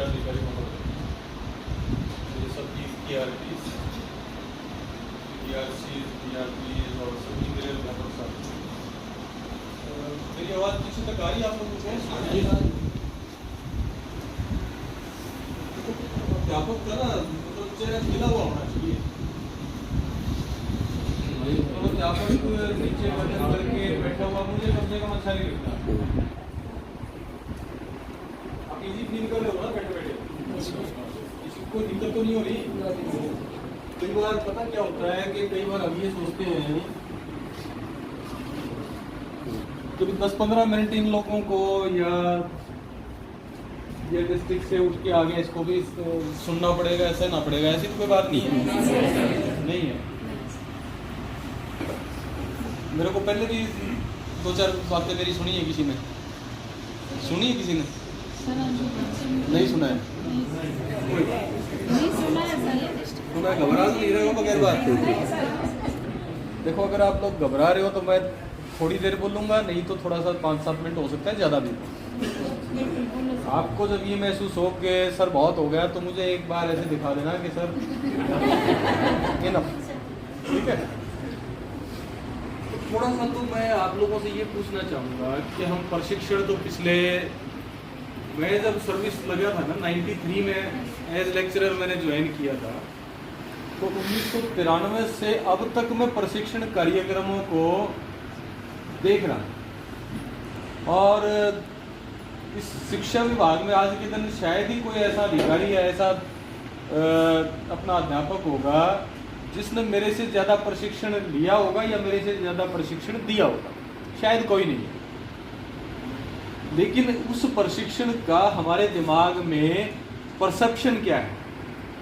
अधिकारी महोदय, ये सबकी PRPs, PRCs, PRPs और सभी मेरे अध्यापक साथी। मेरी आवाज़ पीछे तक आ रही है आप लोगों को? अध्यापक का ना मतलब चेहरा खिला हुआ होना चाहिए। तो अध्यापक नीचे बटन करके बैठा हुआ मुझे कम से कम अच्छा नहीं लगता। आप इजी फील कर रहे हो ना बैठे बैठे? किसी को दिक्कत तो नहीं हो रही? कई बार पता क्या होता है कि कई बार हम ये सोचते हैं कि 10-15 मिनट इन लोगों को या ये डिस्ट्रिक्ट से उठ के आगे इसको भी सुनना पड़ेगा, ऐसा ना पड़ेगा, ऐसी तो कोई बात नहीं है। नहीं है। मेरे को पहले भी 2-4 बातें मेरी सुनी है किसी ने? सुनी है किसी ने? नहीं सुना है? सुना है? घबरा तो नहीं रहे हो बगैर बात? देखो, अगर आप लोग घबरा रहे हो तो मैं थोड़ी देर बोलूँगा, नहीं तो थोड़ा सा 5-7 मिनट हो सकता है, ज़्यादा भी। आपको जब ये महसूस हो कि सर बहुत हो गया तो मुझे एक बार ऐसे दिखा देना कि सर इनफ, ठीक है? तो थोड़ा सा तो मैं आप लोगों से ये पूछना चाहूँगा कि हम प्रशिक्षण तो मैं जब सर्विस लगा था ना 93 में एज लेक्चरर मैंने ज्वाइन किया था, तो 1993 से अब तक मैं प्रशिक्षण कार्यक्रमों को देख रहा हूँ। और इस शिक्षा विभाग में आज के दिन शायद ही कोई ऐसा अधिकारी या ऐसा अपना अध्यापक होगा जिसने मेरे से ज़्यादा प्रशिक्षण लिया होगा या मेरे से ज़्यादा प्रशिक्षण दिया होगा, शायद कोई नहीं है। लेकिन उस प्रशिक्षण का हमारे दिमाग में परसेप्शन क्या है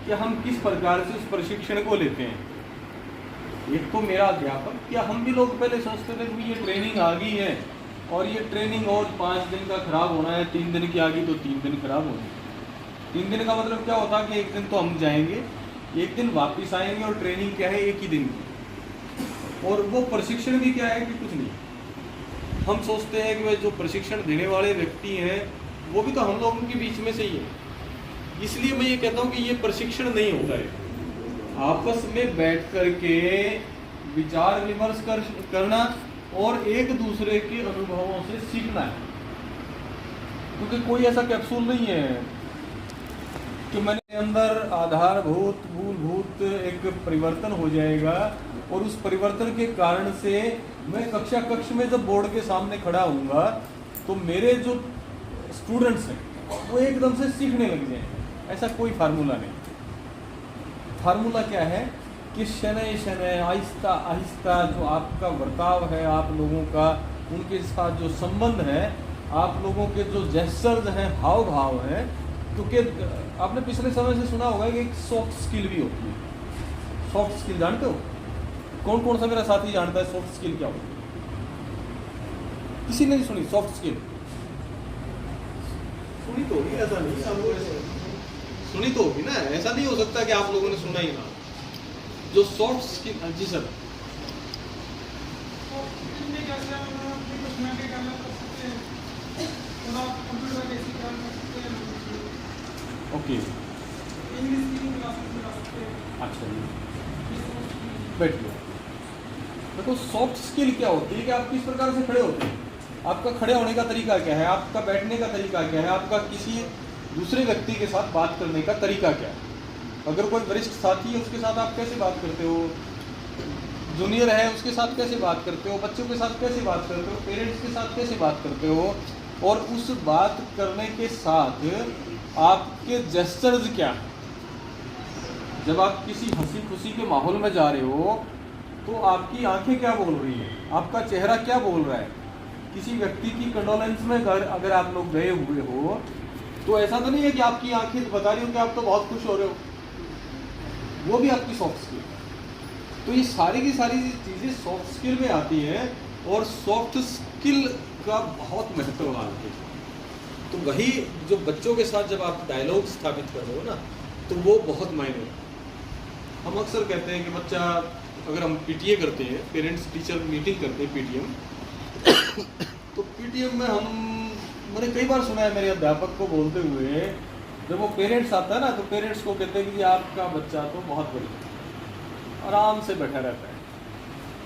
कि हम किस प्रकार से उस प्रशिक्षण को लेते हैं। एक तो मेरा अध्यापक, या हम भी लोग पहले सोचते थे कि ये ट्रेनिंग आ गई है और ये ट्रेनिंग और 5 दिन का खराब होना है, 3 दिन की आ गई तो 3 दिन खराब होनी है। 3 दिन का मतलब क्या होता है कि एक दिन तो हम जाएंगे, एक दिन वापस आएंगे, और ट्रेनिंग क्या है, एक ही दिन की। और वो प्रशिक्षण भी क्या है कि कुछ नहीं। हम सोचते हैं कि वे जो प्रशिक्षण देने वाले व्यक्ति हैं वो भी तो हम लोगों के बीच में से ही है। इसलिए मैं ये कहता हूँ कि ये प्रशिक्षण नहीं होता है। आपस में बैठ करके विचार विमर्श करना और एक दूसरे के अनुभवों से सीखना है। क्योंकि कोई ऐसा कैप्सूल नहीं है कि मैंने अंदर आधारभूत मूलभूत एक परिवर्तन हो जाएगा और उस परिवर्तन के कारण से मैं कक्ष में जब बोर्ड के सामने खड़ा होऊंगा तो मेरे जो स्टूडेंट्स हैं वो एकदम से सीखने लग जाएंगे। ऐसा कोई फार्मूला नहीं। फार्मूला क्या है कि शनै शनै आहिस्ता आहिस्ता जो आपका बर्ताव है, आप लोगों का उनके साथ जो संबंध है, आप लोगों के जो जेस्चर्स हैं, हाव भाव हैं, क्योंकि आपने पिछले समय से सुना होगा कि एक सॉफ्ट स्किल भी होती है। सॉफ्ट स्किल जानते हो? कौन कौन सा मेरा साथी जानता है सॉफ्ट स्किल क्या होती है? किसी ने नहीं सुनी सॉफ्ट स्किल? सुनी तो होगी, ऐसा नहीं सुनी तो होगी ना, ऐसा नहीं हो सकता कि आप लोगों ने सुना ही ना। जो सॉफ्ट स्किल, जी सर। ओके, अच्छा जी, बैठिए। देखो, सॉफ्ट स्किल क्या होती है कि आप किस प्रकार से खड़े होते हैं, आपका खड़े होने का तरीका क्या है, आपका बैठने का तरीका क्या है, आपका किसी दूसरे व्यक्ति के साथ बात करने का तरीका क्या है। अगर कोई वरिष्ठ साथी है उसके साथ आप कैसे बात करते हो, जूनियर है उसके साथ कैसे बात करते हो, बच्चों के साथ कैसे बात करते हो, पेरेंट्स के साथ कैसे बात करते हो, और उस बात करने के साथ आपके जेस्चर्स क्या हैं। जब आप किसी हंसी खुशी के माहौल में जा रहे हो तो आपकी आंखें क्या बोल रही हैं, आपका चेहरा क्या बोल रहा है। किसी व्यक्ति की कंडोलेंस में अगर आप लोग गए हुए हो तो ऐसा तो नहीं है कि आपकी आंखें बता रही हो कि आप तो बहुत खुश हो रहे हो, वो भी आपकी सॉफ्ट स्किल है। तो ये सारी की सारी चीज़ें सॉफ्ट स्किल में आती हैं और सॉफ्ट स्किल का बहुत महत्व है। तो वही जो बच्चों के साथ जब आप डायलॉग स्थापित कर रहे हो ना, तो वो बहुत मायने रखता है। हम अक्सर कहते हैं कि बच्चा, अगर हम पीटीए करते हैं, पेरेंट्स टीचर मीटिंग करते हैं पीटीएम, तो पीटीएम में मैंने कई बार सुना है मेरे अध्यापक को बोलते हुए जब वो पेरेंट्स आता है ना, तो पेरेंट्स को कहते हैं कि आपका बच्चा तो बहुत बढ़िया, आराम से बैठा रहता है,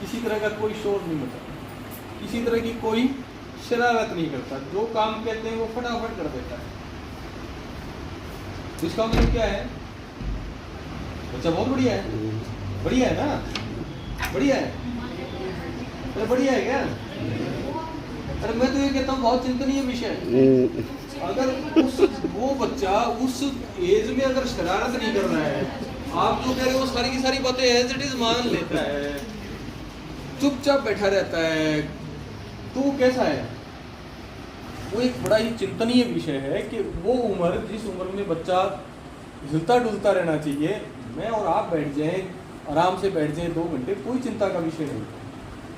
किसी तरह का कोई शोर नहीं मचाता, किसी तरह की कोई शरारत नहीं करता, जो काम कहते हैं वो फटाफट कर देता है। इसका मतलब क्या है? बच्चा बहुत बढ़िया है, बढ़िया है ना, बढ़िया है, अरे बढ़िया है क्या? अरे मैं तो ये कहता हूँ बहुत चिंतनीय विषय है। अगर वो बच्चा उस एज में अगर शरारत नहीं कर रहा है, आप जो कह रहे हो सारी की सारी बातें एज इट इज मान लेता है, चुपचाप बैठा रहता है, तो वो कैसा है? वो एक बड़ा ही चिंतनीय विषय है कि वो उम्र, जिस उम्र में बच्चा हिलता डुलता रहना चाहिए, मैं और आप बैठ जाएं, आराम से बैठ जाएं 2 घंटे, कोई चिंता का विषय नहीं।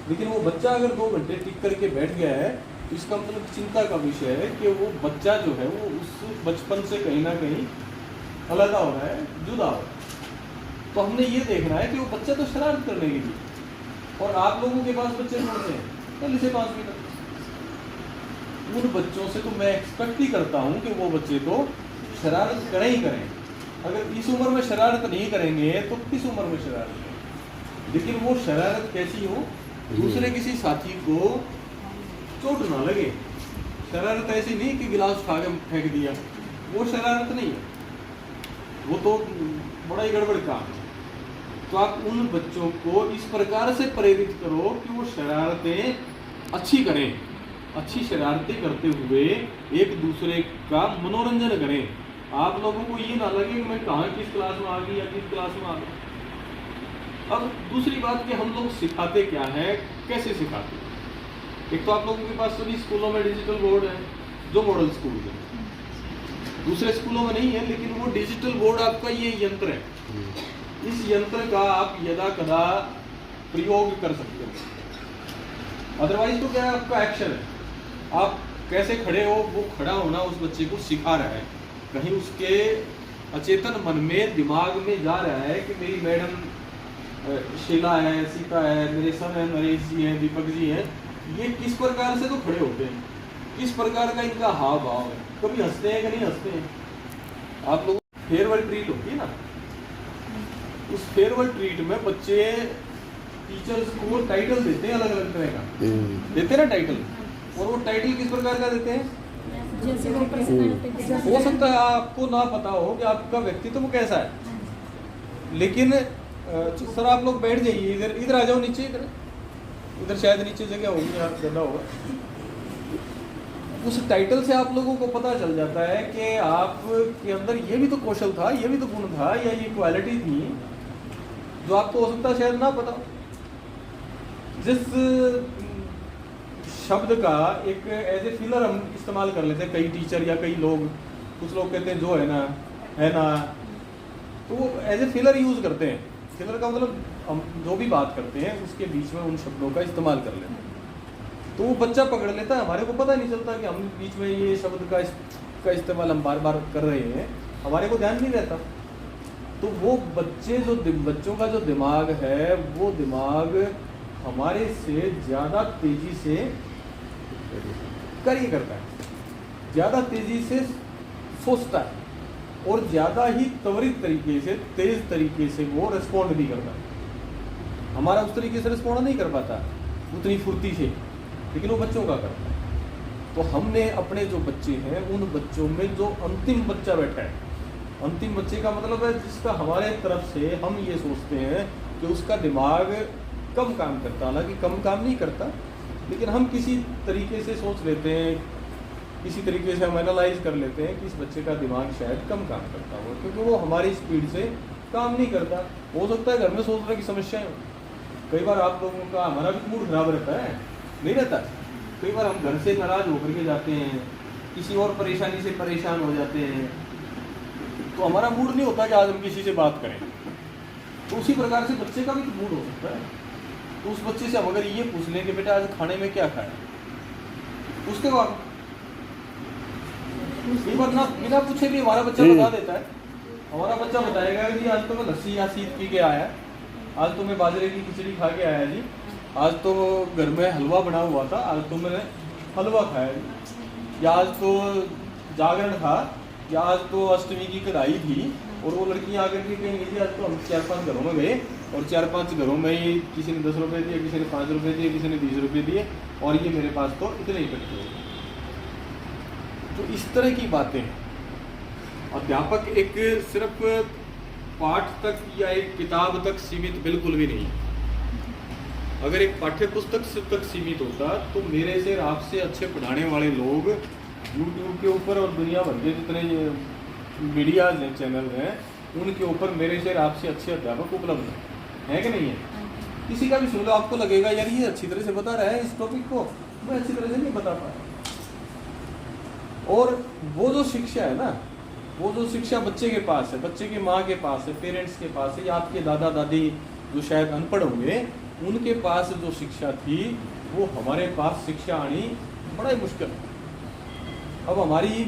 लेकिन वो बच्चा अगर 2 घंटे टिक करके बैठ गया है, तो इसका मतलब चिंता का विषय है कि वो बच्चा जो है वो उस बचपन से कहीं ना कहीं अलग हो रहा है, जुदा हो रहा है। तो हमने ये देखना है कि वो बच्चा तो शरारत करने के लिए, और आप लोगों के पास बच्चे कौन से हैं? पहले से 5वीं तक। उन बच्चों से तो मैं एक्सपेक्ट ही करता हूँ कि वो बच्चे तो शरारत करें ही करें। अगर इस उम्र में शरारत नहीं करेंगे तो किस उम्र में शरारत करें? लेकिन वो शरारत कैसी हो, दूसरे किसी साथी को चोट ना लगे। शरारत ऐसी नहीं कि गिलास उठा के फेंक दिया, वो शरारत नहीं है, वो तो बड़ा ही गड़बड़ काम है। तो आप उन बच्चों को इस प्रकार से प्रेरित करो कि वो शरारतें अच्छी करें, अच्छी शरारतें करते हुए एक दूसरे का मनोरंजन करें। आप लोगों को ये ना लगे कि मैं कहाँ किस क्लास में आ गई या किस क्लास में आ गई। अब दूसरी बात कि हम लोग सिखाते क्या है, कैसे सिखाते हैं? एक तो आप लोगों के पास सभी स्कूलों में डिजिटल बोर्ड है, जो मॉडल स्कूल है, दूसरे स्कूलों में नहीं है, लेकिन वो डिजिटल बोर्ड आपका ये यंत्र है, इस यंत्र का आप यदा कदा प्रयोग कर सकते हो। अदरवाइज तो क्या है, आपका एक्शन है, आप कैसे खड़े हो, वो खड़ा होना उस बच्चे को सिखा रहा है। कहीं उसके अचेतन मन में, दिमाग में जा रहा है कि मेरी मैडम शीला है, सीता है, मेरे सर है, नरेश जी हैं, दीपक जी हैं, ये किस प्रकार से तो खड़े होते हैं, किस प्रकार का इनका हाव भाव है, कभी हंसते हैं कि नहीं हंसते हैं। आप लोग फेयरवेल ट्रीट होती है ना, उस फेयरवेल ट्रीट में बच्चे टीचर्स को टाइटल देते हैं, अलग अलग तरह का देते हैं ना टाइटल, और वो टाइटल किस प्रकार का देते हैं? हो सकता है आपको ना पता हो कि आपका व्यक्तित्व कैसा है, लेकिन सर आप लोग बैठ जाइए, इधर इधर आ जाओ, नीचे इधर शायद नीचे जगह होगी, यहाँ ज़्यादा होगा। उस टाइटल से आप लोगों को पता चल जाता है कि आपके अंदर ये भी तो कौशल था, ये भी तो गुण था, या ये क्वालिटी थी जो आपको हो सकता है शायद ना पता। जिस शब्द का एक एज ए फिलर हम इस्तेमाल कर लेते हैं, कई टीचर या कई लोग, कुछ लोग कहते हैं जो है ना, तो वो एज ए फिलर यूज़ करते हैं। फिलर का मतलब हम जो भी बात करते हैं उसके बीच में उन शब्दों का इस्तेमाल कर लेते हैं, तो वो बच्चा पकड़ लेता है, हमारे को पता नहीं चलता कि हम बीच में ये शब्द का इस्तेमाल हम बार बार कर रहे हैं, हमारे को ध्यान नहीं रहता। तो वो बच्चों का जो दिमाग है, वो दिमाग हमारे से ज़्यादा तेज़ी से कार्य करता है, ज़्यादा तेज़ी से सोचता है, और ज़्यादा ही त्वरित तरीके से, तेज़ तरीके से वो रिस्पॉन्ड भी करता है। हमारा उस तरीके से रिस्पॉन्ड नहीं कर पाता उतनी फुर्ती से, लेकिन वो बच्चों का करता है। तो हमने अपने जो बच्चे हैं, उन बच्चों में जो अंतिम बच्चा बैठा है, अंतिम बच्चे का मतलब है जिसका हमारे तरफ से हम ये सोचते हैं कि उसका दिमाग कम काम करता, हालांकि कम काम नहीं करता, लेकिन हम किसी तरीके से सोच लेते हैं, किसी तरीके से हम एनालाइज कर लेते हैं कि इस बच्चे का दिमाग शायद कम काम करता हो, क्योंकि वो हमारी स्पीड से काम नहीं करता। हो सकता है घर में सोचने की समस्याएं हो, कई बार आप लोगों का, हमारा भी मूड खराब रहता है, नहीं रहता, कई बार हम घर से नाराज़ होकर के जाते हैं, किसी और परेशानी से परेशान हो जाते हैं, तो हमारा मूड नहीं होता कि आज हम किसी से बात करें। तो उसी प्रकार से बच्चे का भी तो मूड हो सकता है। तो उस बच्चे से हम अगर ये पूछ लें कि बेटा आज खाने में क्या खाया, उसके बाद ये बार ना बिना पूछे भी हमारा बच्चा बता देता है। हमारा बच्चा बताएगा कि आज तो मैं लस्सी या सीत पी के आया, आज तो मैं बाजरे की खिचड़ी खा के आया जी, आज तो घर में हलवा बना हुआ था, आज तो मैंने हलवा खाया जी, या आज तो जागरण था कि आज तो अष्टमी की कढ़ाई थी और वो लड़कियां आकर के कहेंगी जी आज तो हम 4-5 घरों में गए और 4-5 घरों में ही किसी ने 10 रुपये दिए, किसी ने 5 रुपये दिए, किसी ने 20 रुपये दिए और ये मेरे पास तो इतने इकट्ठे हो गए। तो इस तरह की बातें हैं। अध्यापक एक सिर्फ पाठ तक या एक किताब तक सीमित बिल्कुल भी नहीं। अगर एक पाठ्य पुस्तक तक सीमित होता तो मेरे से आपसे अच्छे पढ़ाने वाले लोग यूट्यूब के ऊपर और दुनिया भर के जितने मीडियाज हैं, चैनल हैं, उनके ऊपर मेरे से आपसे अच्छे अध्यापक उपलब्ध हैं कि नहीं है? किसी का भी सुन लो आपको लगेगा यार ये अच्छी तरह से बता रहा है इस टॉपिक को, मैं अच्छी तरह से नहीं बता पाया। और वो जो शिक्षा है ना, वो जो शिक्षा बच्चे के पास है, बच्चे की माँ के पास है, पेरेंट्स के पास है, या आपके दादा दादी जो शायद अनपढ़ होंगे उनके पास जो शिक्षा थी वो हमारे पास शिक्षा आनी बड़ा ही मुश्किल है। अब हमारी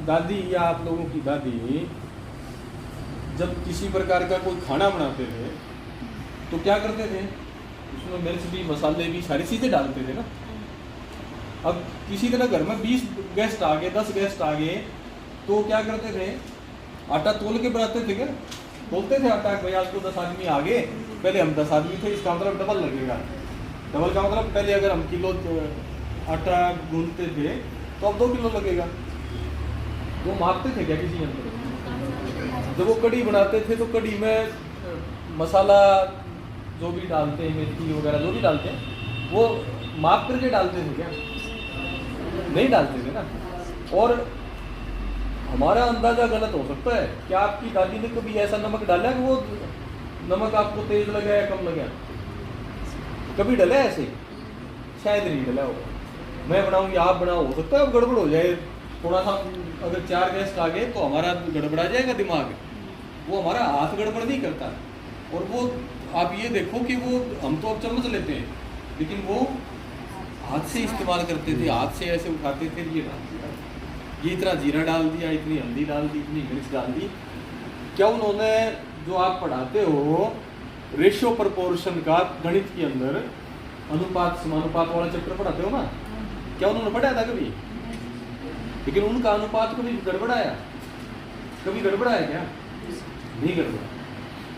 दादी या आप लोगों की दादी जब किसी प्रकार का कोई खाना बनाते थे तो क्या करते थे, उसमें मिर्च भी, मसाले भी, सारी चीज़ें डालते थे ना। अब किसी तरह घर में 20 गेस्ट आ गए, 10 गेस्ट आ गए तो क्या करते थे, आटा तोल के बनाते थे क्या? तोलते थे आटा, भाई आज तो 10 आदमी आ गए, पहले हम 10 आदमी थे, इसका मतलब डबल लगेगा। डबल का मतलब पहले अगर हम किलो आटा गूंथते थे तो अब 2 किलो लगेगा। वो मापते थे क्या किसी यंत्र? जब वो कढ़ी बनाते थे तो कढ़ी में मसाला जो भी डालते हैं, मेथी वगैरह जो भी डालते हैं, वो माप करके डालते थे क्या? नहीं डालते थे ना। और हमारा अंदाजा गलत हो सकता है। क्या आपकी दादी ने कभी ऐसा नमक डाला कि वो नमक आपको तेज लगा या कम लगा? कभी डला ऐसे? शायद नहीं डला होगा। मैं बनाऊँ या आप बनाओ, हो सकता है अब गड़बड़ हो जाए थोड़ा सा। अगर 4 गेस्ट आ गए तो हमारा गड़बड़ा जाएगा दिमाग, वो हमारा हाथ गड़बड़ नहीं करता। और वो आप ये देखो कि वो हम तो अब चम्मच लेते हैं लेकिन वो हाथ से इस्तेमाल करते थे, हाथ से ऐसे उठाते थे, ये डाल दिया, ये इतना जीरा डाल दिया, इतनी हल्दी डाल दी, इतनी मिर्च डाल दी। क्या उन्होंने जो आप पढ़ाते हो रेशियो प्रपोर्शन का गणित के अंदर अनुपात समानुपात वाला चैप्टर पढ़ाते हो ना, क्या उन्होंने पढ़ाया था कभी? लेकिन उनका अनुपात कभी गड़बड़ाया? कभी गड़बड़ाया क्या? नहीं गड़बड़ा।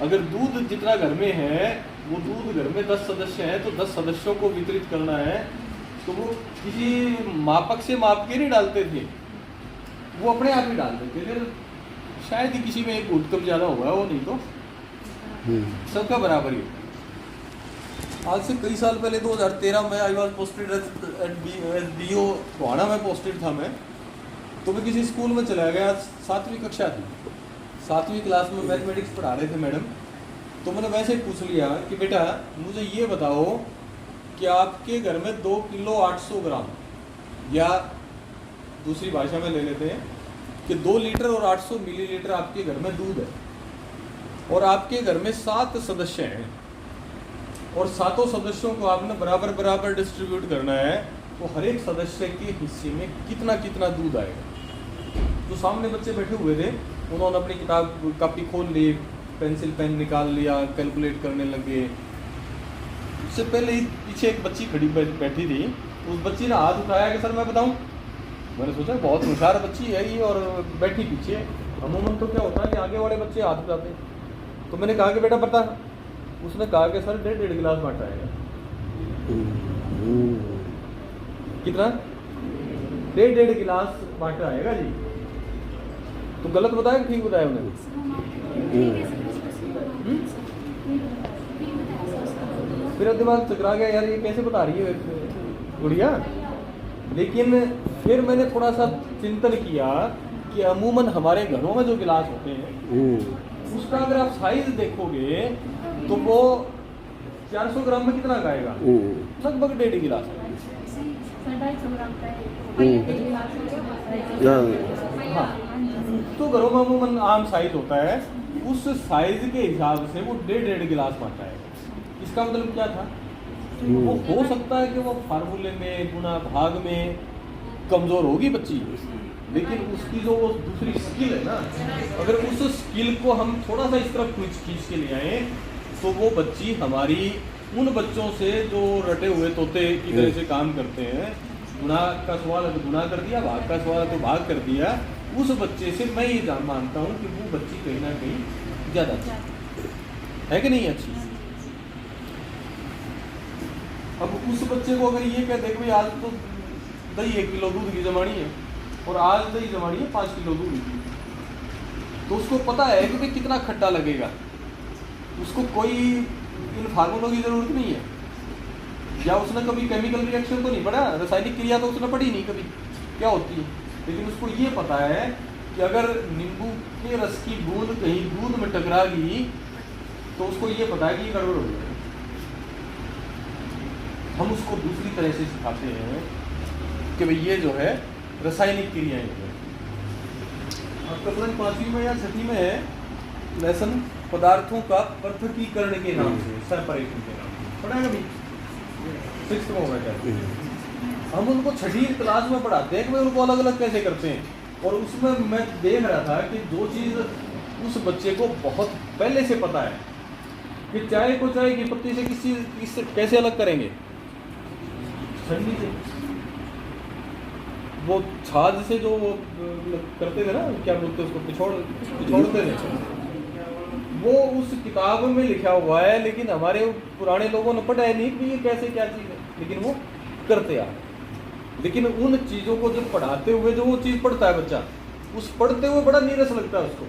अगर दूध जितना घर में है वो दूध घर में 10 सदस्य हैं तो 10 सदस्यों को वितरित करना है तो वो किसी मापक से माप के नहीं डालते थे, वो अपने आप ही डाल देते थे। शायद ही किसी में एक घूट कम ज़्यादा हुआ, वो नहीं तो सबका बराबर ही। आज से कई साल पहले 2013 में I was posted at BO Tohana में पोस्टेड था मैं। तो मैं किसी स्कूल में चला गया, 7वीं कक्षा थी, 7वीं क्लास में मैथमेटिक्स पढ़ा रहे थे मैडम। तो मैंने वैसे ही पूछ लिया कि बेटा मुझे ये बताओ कि आपके घर में 2 किलो 800 ग्राम, या दूसरी भाषा में ले लेते हैं कि 2 लीटर और 800 मिलीलीटर आपके घर में दूध है और आपके घर में 7 सदस्य हैं और 7 सदस्यों को आपने बराबर बराबर डिस्ट्रीब्यूट करना है, तो हर एक सदस्य के हिस्से में कितना कितना दूध आएगा। जो सामने बच्चे बैठे हुए थे उन्होंने अपनी किताब कॉपी खोल ली, पेंसिल पेन निकाल लिया, कैलकुलेट करने लगे। उससे पहले ही पीछे एक बच्ची खड़ी बैठी थी, उस बच्ची ने हाथ उठाया कि सर मैं बताऊं। मैंने सोचा बहुत होशियार बच्ची है ये और बैठी पीछे। अमूमन तो क्या होता है कि आगे वाले बच्चे हाथ उठाते हैं। तो मैंने कहा कि बेटा बता। उसने कहा कि सर 1.5 गिलास बांटा आएगा। कितना? 1.5 गिलास बांटा आएगा जी। तो गलत बताया कि ठीक बताया उन्होंने? फिर दिमाग चकरा गया, यार ये कैसे बता रही है गुड़िया। लेकिन फिर मैंने थोड़ा सा चिंतन किया कि अमूमन हमारे घरों में जो गिलास होते हैं उसका अगर आप साइज देखोगे तो वो 400 ग्राम में कितना का आएगा? लगभग 1.5 गिलास। हाँ, तो घरों में अमूमन आम साइज होता है, उस साइज के हिसाब से वो 1.5 गिलास बांटा है। इसका मतलब क्या था? वो हो सकता है कि वो फार्मूले में, गुणा भाग में कमजोर होगी बच्ची, लेकिन उसकी जो वो दूसरी स्किल है ना, अगर उस स्किल को हम थोड़ा सा इस तरफ खींच के ले आए तो वो बच्ची हमारी उन बच्चों से जो रटे हुए तोते की तरह से काम करते हैं, गुणा का सवाल है तो गुणा कर दिया, भाग का सवाल है तो भाग कर दिया, उस बच्चे से मैं ये मानता हूँ कि वो बच्ची कहीं ना कहीं ज़्यादा अच्छी है कि नहीं अच्छी। अब उस बच्चे को अगर ये कहते कि भाई आज तो दही 1 किलो दूध की जमानी है और आज दही जमानी है 5 किलो दूध की, तो उसको पता है कि भाई कितना खट्टा लगेगा, उसको कोई इन फार्मूलों की ज़रूरत नहीं है, या उसने कभी केमिकल रिएक्शन तो नहीं पढ़ा, रासायनिक क्रिया तो उसने पढ़ी नहीं कभी क्या होती है, लेकिन उसको ये पता है कि अगर नींबू के रस की बूंद कहीं दूध में टकरा गई तो उसको ये पता है कि ये गड़बड़ हो जाएगा। हम उसको दूसरी तरह से सिखाते हैं कि भाई ये जो है रासायनिक क्रियाएं हैं। आपका क्लास 5वीं में या 6वीं में है लेसन पदार्थों का पृथकीकरण के नाम से, सेपरेशन के नाम से पढ़ा है कभी? 6th में होगा क्या? हम उनको 6वीं क्लास में पढ़ाते हैं कि भाई उनको अलग अलग कैसे करते हैं, और उसमें मैं देख रहा था कि जो चीज़ उस बच्चे को बहुत पहले से पता है कि चाय को चाय की पत्ती से किससे कैसे अलग करेंगे, ठंडी से, वो छाछ से जो वो करते थे ना, क्या बोलते हैं उसको, पिछोड़ते थे, वो उस किताब में लिखा हुआ है, लेकिन हमारे पुराने लोगों ने पढ़ा है नहीं कि ये कैसे क्या चीज़ है, लेकिन वो करते आ। लेकिन उन चीज़ों को जब पढ़ाते हुए जो वो चीज़ पढ़ता है बच्चा, उस पढ़ते हुए बड़ा नीरस लगता है उसको,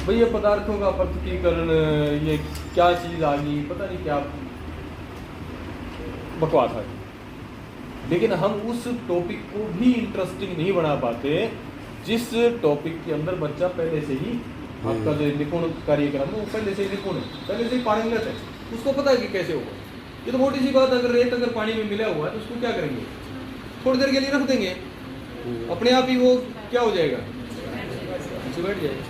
भाई ये पदार्थों का पृथकीकरण, ये क्या चीज़ आ गई, पता नहीं क्या बकवास है। लेकिन हम उस टॉपिक को भी इंटरेस्टिंग नहीं बना पाते जिस टॉपिक के अंदर बच्चा पहले से ही, आपका जो निपुण कार्यक्रम है वो पहले से निपुण है, पहले से ही पारंगत है, उसको पता है कि कैसे होगा। ये तो मोटी सी बात, अगर रेत अगर पानी में मिला हुआ है तो उसको क्या करेंगे, थोड़ी देर के लिए रख देंगे, अपने आप ही वो क्या हो जाएगा, बैठ जाएगा।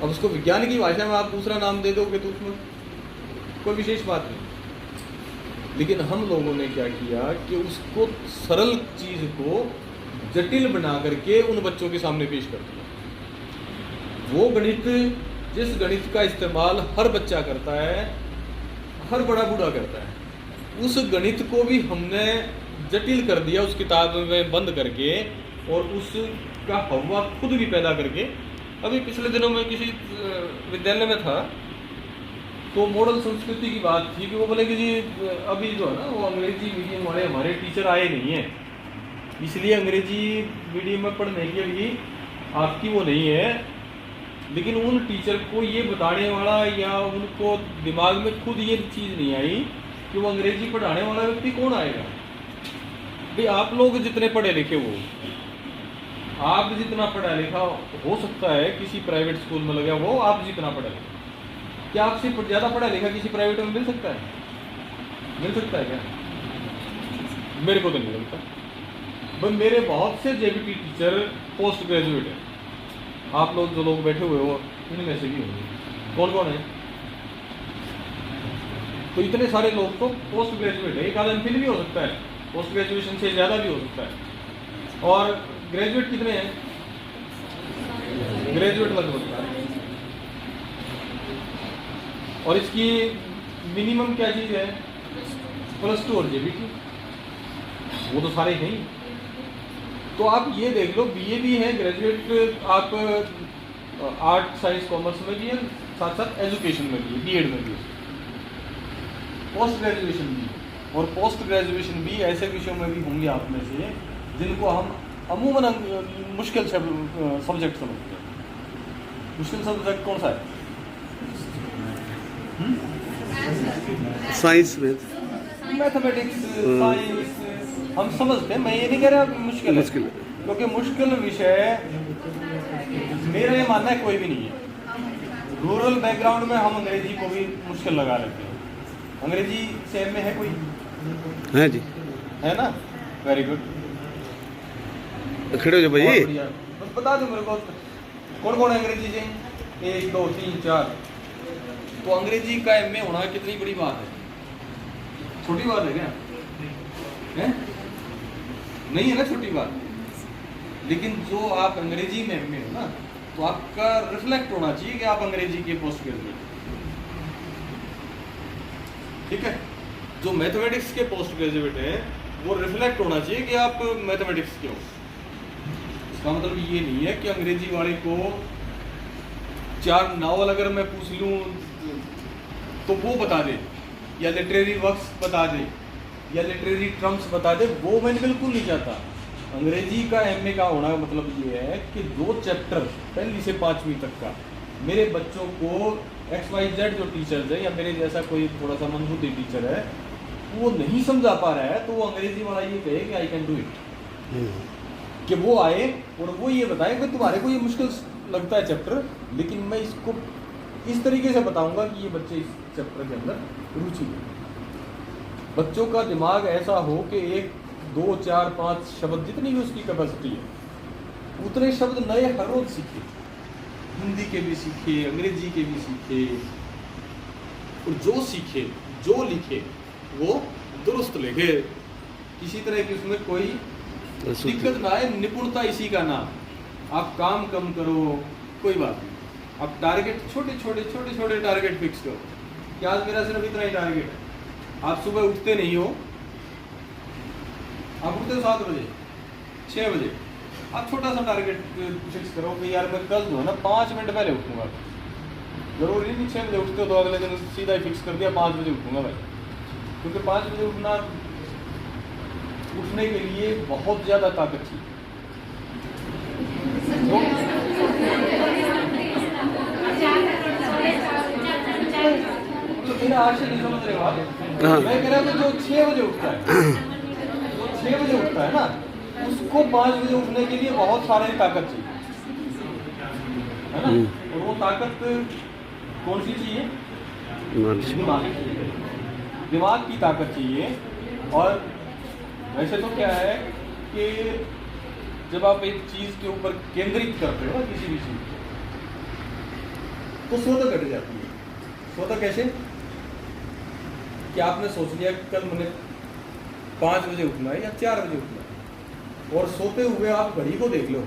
अब उसको विज्ञान की भाषा में आप दूसरा नाम दे दोगे तो उसमें कोई विशेष बात नहीं। लेकिन हम लोगों ने क्या किया कि उसको सरल चीज़ को जटिल बना करके उन बच्चों के सामने पेश कर दिया। वो गणित, जिस गणित का इस्तेमाल हर बच्चा करता है, हर बड़ा बूढ़ा करता है, उस गणित को भी हमने जटिल कर दिया उस किताब में बंद करके, और उसका हवा खुद भी पैदा करके। अभी पिछले दिनों में किसी विद्यालय में था तो मॉडल संस्कृति की बात थी कि वो बोले कि जी अभी जो है ना वो अंग्रेजी मीडियम वाले हमारे टीचर आए नहीं हैं, इसलिए अंग्रेजी मीडियम में पढ़ने के लिए आपकी वो नहीं है। लेकिन उन टीचर को ये बताने वाला या उनको दिमाग में खुद ये चीज़ नहीं आई कि वो अंग्रेजी पढ़ाने वाला व्यक्ति कौन आएगा। भाई आप लोग जितने पढ़े लिखे हो, आप जितना पढ़ा लिखा हो सकता है किसी प्राइवेट स्कूल में लगा वो, आप जितना पढ़ा लिखा, क्या आपसे ज़्यादा पढ़ा लिखा किसी प्राइवेट में मिल सकता है? मिल सकता है क्या? मेरे को तो नहीं मिलता। भाई मेरे बहुत से जेबीटी टीचर पोस्ट ग्रेजुएट हैं, आप लोग जो लोग बैठे हुए हो इनमें से भी होंगे। कौन कौन है? तो इतने सारे लोग तो पोस्ट ग्रेजुएट है। एक आधा एमफिल भी हो सकता है, पोस्ट ग्रेजुएशन से ज़्यादा भी हो सकता है। और ग्रेजुएट कितने हैं? ग्रेजुएट लगभग। और इसकी मिनिमम क्या चीज़ है? +2 और जेबीटी, वो तो सारे हैं ही। तो आप ये देख लो, बीए भी है, ग्रेजुएट आप आर्ट साइंस कॉमर्स में भी है, साथ साथ एजुकेशन में भी है, बीएड में भी है, पोस्ट ग्रेजुएशन भी, और पोस्ट ग्रेजुएशन भी ऐसे विषयों में भी होंगे आप में से जिनको हम अमूमन मुश्किल सब्जेक्ट समझते हैं। मुश्किल सब्जेक्ट कौन सा है? साइंस में मैथमेटिक्स, साइंस हम समझते हैं, मैं ये नहीं कह रहा मुश्किल है, क्योंकि मुश्किल विषय मेरा ये मानना है कोई भी नहीं है। रूरल बैकग्राउंड में हम अंग्रेजी को भी मुश्किल लगा लेते हैं। अंग्रेजी सेम में है कोई? है जी, है ना? वेरी गुड, खड़े हो जाओ भाई। बस बता दो मेरे को कौन कौन है अंग्रेजी से? 1 2 3 4। तो अंग्रेजी का एमए होना कितनी बड़ी बात है? छोटी बात है क्या? है? नहीं है ना छोटी बात। लेकिन जो आप अंग्रेजी में एमए हो ना, तो आपका रिफ्लेक्ट होना चाहिए कि आप अंग्रेजी के पोस्ट ग्रेजुएट। ठीक है? जो मैथमेटिक्स के पोस्ट ग्रेजुएट हैं वो रिफ्लेक्ट होना चाहिए कि आप मैथमेटिक्स के हो। इसका मतलब ये नहीं है कि अंग्रेजी वाले को 4 नावल अगर मैं पूछ लूँ तो वो बता दे, या लिटरेरी वर्क्स बता दे, या लिटरेरी टर्म्स बता दे, वो मैं बिल्कुल नहीं चाहता। अंग्रेजी का एमए का होना का मतलब ये है कि 2 चैप्टर पहली से 5वीं तक का मेरे बच्चों को XYZ जो टीचर्स है या मेरे जैसा कोई थोड़ा सा मंदबुद्धि टीचर है वो नहीं समझा पा रहा है, तो वो अंग्रेजी वाला ये कहे कि आई कैन डू इट, कि वो आए और वो ये बताए कि तुम्हारे को ये मुश्किल लगता है चैप्टर, लेकिन मैं इसको इस तरीके से बताऊंगा कि ये बच्चे इस चैप्टर के अंदर रुचि है। बच्चों का दिमाग ऐसा हो कि 1, 2, 4, 5 शब्द जितनी भी उसकी कैपेसिटी है उतने शब्द नए हर रोज सीखे, हिंदी के भी सीखे, अंग्रेजी के भी सीखे, और जो सीखे जो लिखे वो दुरुस्त लिखे, किसी तरह की उसमें कोई दिक्कत ना आए। निपुणता इसी का नाम। आप काम कम करो कोई बात नहीं, आप टारगेट छोटे छोटे टारगेट फिक्स करो कि आज मेरा सिर्फ इतना ही टारगेट है। आप सुबह उठते नहीं हो, आप उठते हो 7 बजे 6 बजे, आप छोटा सा टारगेट फिक्स करो कि यार मैं कल जो है ना 5 मिनट पहले उठूंगा। जरूरी नहीं 6 बजे उठते हो तो अगले दिन सीधा ही फिक्स कर दिया 5 बजे उठूंगा भाई, क्योंकि 5 बजे उठने के लिए बहुत ज़्यादा ताकत चाहिए। तो मेरा आशय नहीं समझ रहे हो आप। मैं कह रहा हूँ जो 6 बजे उठता है, जो 6 बजे उठता है ना, उसको 5 बजे उठने के लिए बहुत सारी ताकत चाहिए, है ना। और वो ताकत कौन सी चाहिए? दिमाग की ताकत चाहिए। और वैसे तो क्या है कि जब आप एक चीज के ऊपर केंद्रित करते हो ना किसी भी चीज तो स्वतः घट जाती है। स्वतः कैसे? कि आपने सोच लिया कि कल मैंने 5 बजे उठना है या 4 बजे उठना है, और सोते हुए आप घड़ी को देख लो।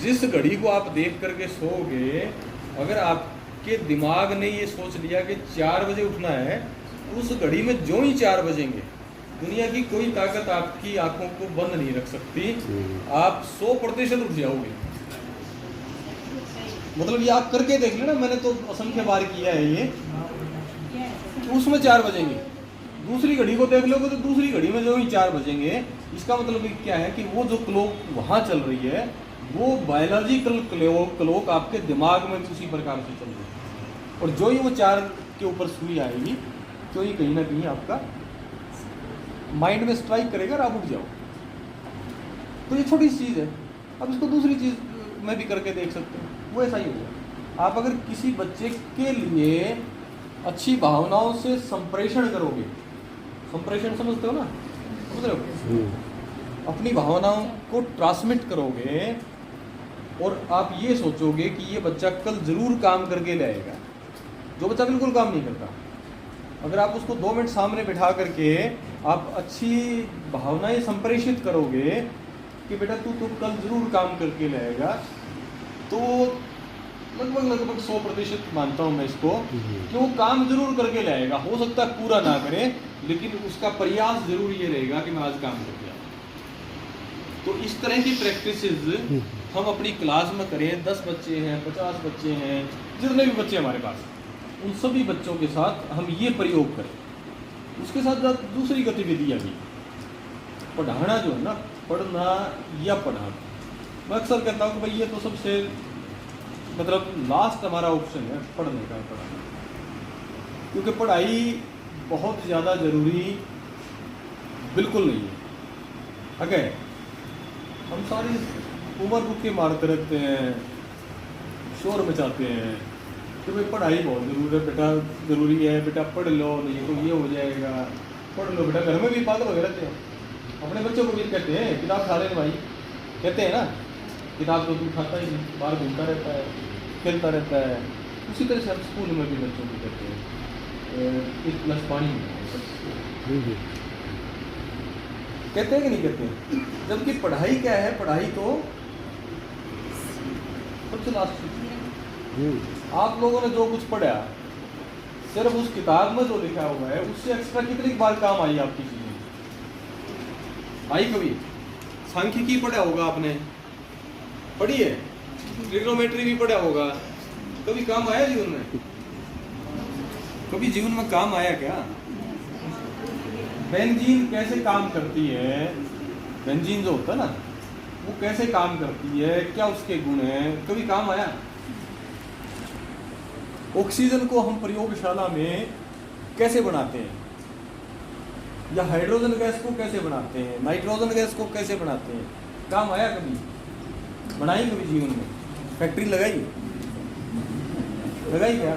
जिस घड़ी को आप देख करके सोओगे, अगर आपके दिमाग ने ये सोच लिया कि 4 बजे उठना है, उस घड़ी में जो ही 4 बजेंगे, दुनिया की कोई ताकत आपकी आंखों को बंद नहीं रख सकती। आप 100% उठ जाओगे। मतलब ये आप करके देख लेना, मैंने तो असंख्य बार किया है ये। उसमें 4 बजेंगे, दूसरी घड़ी को देख लोगे तो दूसरी घड़ी में जो ही 4 बजेंगे। इसका मतलब क्या है कि वो जो क्लॉक वहाँ चल रही है वो बायोलॉजिकल क्लॉक आपके दिमाग में उसी प्रकार से चल रही है, और जो ही वो 4 के ऊपर सुई आएगी तो ही कहीं ना कहीं आपका माइंड में स्ट्राइक करेगा और आप उठ जाओ। तो ये छोटी सी चीज़ है। अब इसको दूसरी चीज़ में भी करके देख सकते हैं, वो ऐसा ही होगा। आप अगर किसी बच्चे के लिए अच्छी भावनाओं से संप्रेषण करोगे, संप्रेषण समझते हो ना, समझ रहे हो, अपनी भावनाओं को ट्रांसमिट करोगे और आप ये सोचोगे कि ये बच्चा कल ज़रूर काम करके लाएगा। जो बच्चा बिल्कुल काम नहीं करता, अगर आप उसको 2 मिनट सामने बिठा करके आप अच्छी भावनाएं संप्रेषित करोगे कि बेटा तू तो कल ज़रूर काम करके लाएगा, तो लगभग 100% मानता हूँ मैं इसको कि वो काम जरूर करके लाएगा। हो सकता है पूरा ना करे, लेकिन उसका प्रयास जरूर ये रहेगा कि मैं आज काम करके आऊँ। तो इस तरह की प्रैक्टिसेस हम अपनी क्लास में करें। 10 बच्चे हैं, 50 बच्चे हैं, जितने भी बच्चे हमारे पास, उन सभी बच्चों के साथ हम ये प्रयोग करें। उसके साथ साथ दूसरी गतिविधियाँ भी, पढ़ाना जो है ना, पढ़ना या पढ़ाना, मैं अक्सर कहता हूँ कि भाई ये तो सबसे मतलब लास्ट हमारा ऑप्शन है पढ़ने का, पढ़ाना, क्योंकि पढ़ाई बहुत ज़्यादा ज़रूरी बिल्कुल नहीं है। अगर हम सारी उम्र भूखे मारते रहते हैं, शोर मचाते हैं कि भाई पढ़ाई बहुत ज़रूरी है, बेटा पढ़ लो, नहीं तो ये हो जाएगा, पढ़ लो बेटा। घर में भी पागल हो रहते हैं, अपने बच्चों को भी कहते हैं किताब खा ले भाई, कहते हैं ना, किताब तो तू खाता ही नहीं, बाहर घूमता रहता है, खेलता रहता है। उसी तरह से हम स्कूल में भी बच्चों को कहते हैं 1 गिलास पानी कहते हैं कि नहीं कहते हैं? जबकि पढ़ाई क्या है? पढ़ाई तो सबसे लास्ट चीज। आप लोगों ने जो कुछ पढ़ा, सिर्फ उस किताब में जो लिखा हुआ है उससे एक्स्ट्रा कितनी बार काम आई आपकी चीजें? आई कभी? सांख्यिकी पढ़ा होगा आपने, पढ़ी है, ट्रिग्नोमेट्री भी पढ़ा होगा, कभी काम आया जीवन में? कभी जीवन में काम आया क्या? बेंजीन कैसे काम करती है, बेंजीन जो होता है ना वो कैसे काम करती है, क्या उसके गुण हैं, कभी काम आया? ऑक्सीजन को हम प्रयोगशाला में कैसे बनाते हैं, या हाइड्रोजन गैस को कैसे बनाते हैं, नाइट्रोजन गैस को कैसे बनाते हैं, काम आया कभी? बनाई कभी जीवन में? फैक्ट्री लगाई क्या?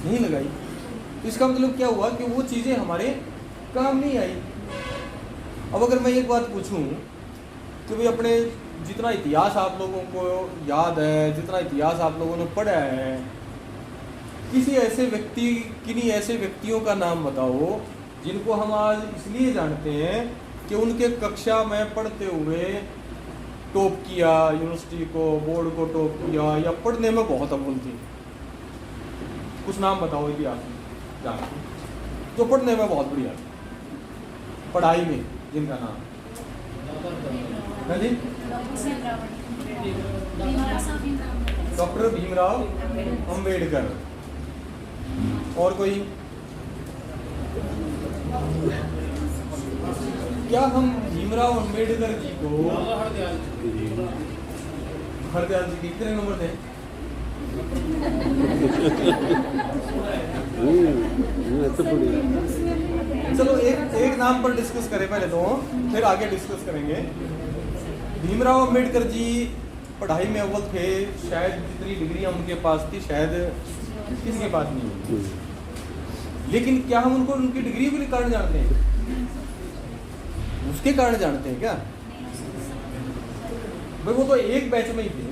नहीं लगाई। तो इसका मतलब क्या हुआ कि वो चीज़ें हमारे काम नहीं आई। अब अगर मैं एक बात पूछूं कि भाई अपने जितना इतिहास आप लोगों को याद है, जितना इतिहास आप लोगों ने पढ़ा है, किसी ऐसे व्यक्ति, किन्हीं ऐसे व्यक्तियों का नाम बताओ जिनको हम आज इसलिए जानते हैं कि उनके कक्षा में पढ़ते हुए टॉप किया, यूनिवर्सिटी को, बोर्ड को टॉप किया, या पढ़ने में बहुत अव्वल थी। कुछ नाम बताओ इतिहास में जानते जो पढ़ने में बहुत बढ़िया, पढ़ाई में जिनका नाम है जी? डॉक्टर भीमराव अंबेडकर। और कोई? क्या हम भीमराव अंबेडकर जी को, हरदयाल जी कितने नंबर थे? चलो एक नाम पर डिस्कस करें पहले तो, फिर आगे डिस्कस करेंगे। भीमराव अंबेडकर जी पढ़ाई में अव्वल थे, शायद जितनी डिग्रियां उनके पास थी शायद किसी के पास नहीं होती। लेकिन क्या हम उनको उनकी डिग्री के कारण जानते हैं? उसके कारण जानते हैं क्या? भाई वो तो एक बैच में ही थे।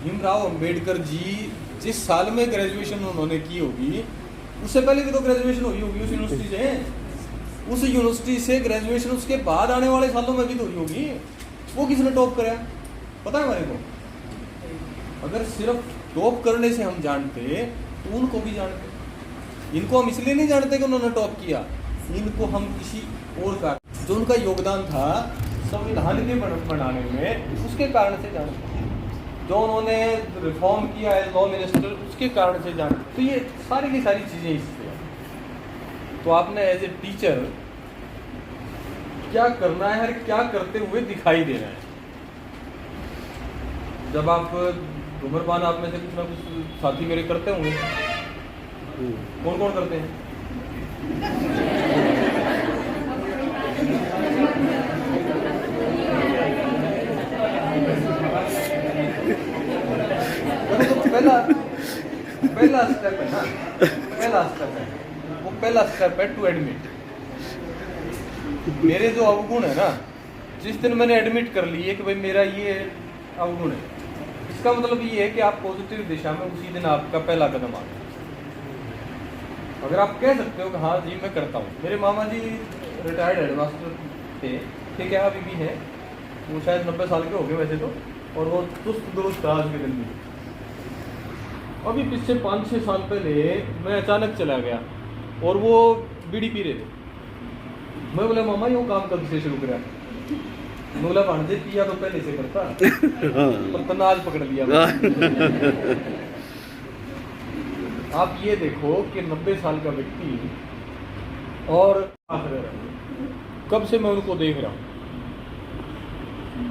भीमराव अंबेडकर जी जिस साल में ग्रेजुएशन उन्होंने की होगी, उससे पहले भी तो ग्रेजुएशन हुई होगी उस यूनिवर्सिटी से। उस यूनिवर्सिटी से ग्रेजुएशन उसके बाद आने वाले सालों में भी तो हुई होगी। वो किसने टॉप कराया पता है हमारे को? अगर सिर्फ टॉप करने से हम जानते तो उनको भी जानते। इनको हम इसलिए नहीं जानते कि उन्होंने टॉप किया, इनको हम किसी और का जो उनका योगदान था संविधान के बनाने में, उसके कारण से जानते। जो उन्होंने रिफॉर्म किया है लॉ मिनिस्टर, उसके कारण से जानते। तो ये सारी की सारी चीज़ें इससे हैं। तो आपने एज ए टीचर क्या करना है और क्या करते हुए दिखाई देना है। जब आप धूम्रपान, आप में से कुछ ना कुछ साथी मेरे करते होंगे, कौन कौन करते हैं? पहला स्टेप है ना, पहला स्टेप है वो, पहला स्टेप है टू एडमिट। मेरे जो अवगुण है ना, जिस दिन मैंने एडमिट कर लिए कि भाई मेरा ये अवगुण है, इसका मतलब ये है कि आप पॉजिटिव दिशा में उसी दिन आपका पहला कदम आ गया। अगर आप कह सकते हो कि हाँ जी मैं करता हूँ। मेरे मामा जी रिटायर्ड हेडमास्टर थे, ठीक है, अभी भी हैं, वो शायद 90 साल के हो गए वैसे तो, और वो चुस्त दुरुस्त आज के दिन भी। अभी पिछले 5-6 साल पहले मैं अचानक चला गया और वो बीड़ी पी रहे थे। मैं बोला मामा ये वो काम कब से शुरू करा? मैं बोला भांजे पिया तो पहले से करता, पर तनाज पकड़ लिया। आप ये देखो कि 90 साल का व्यक्ति, और कब से मैं उनको देख रहा हूँ,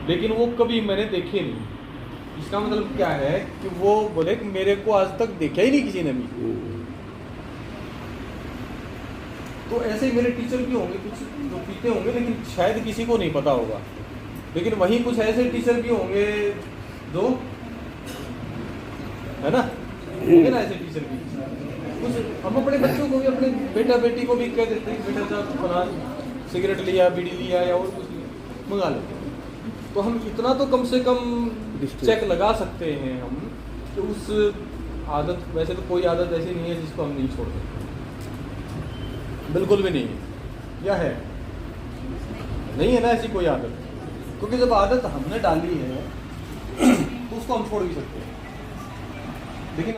लेकिन वो कभी मैंने देखे नहीं। इसका मतलब क्या है कि वो बोले कि मेरे को आज तक देखा ही नहीं किसी ने भी। तो ऐसे मेरे टीचर भी होंगे कुछ जो पीते होंगे, लेकिन शायद किसी को नहीं पता होगा। लेकिन वहीं कुछ ऐसे टीचर भी होंगे जो, है ना, होंगे ना ऐसे टीचर भी। कुछ हम अपने बच्चों को भी, अपने बेटा बेटी को भी कह देते हैं बेटा साहब फलां सिगरेट लिया, बीड़ी लिया या और कुछ लिया, मंगा लेते हैं। तो हम इतना तो कम से कम चेक लगा सकते हैं हम कि उस आदत, वैसे तो कोई आदत ऐसी नहीं है जिसको हम नहीं छोड़ सकते, बिल्कुल भी नहीं है। या है? नहीं है ना ऐसी कोई आदत, क्योंकि जब आदत हमने डाली है तो उसको हम छोड़ भी सकते हैं। लेकिन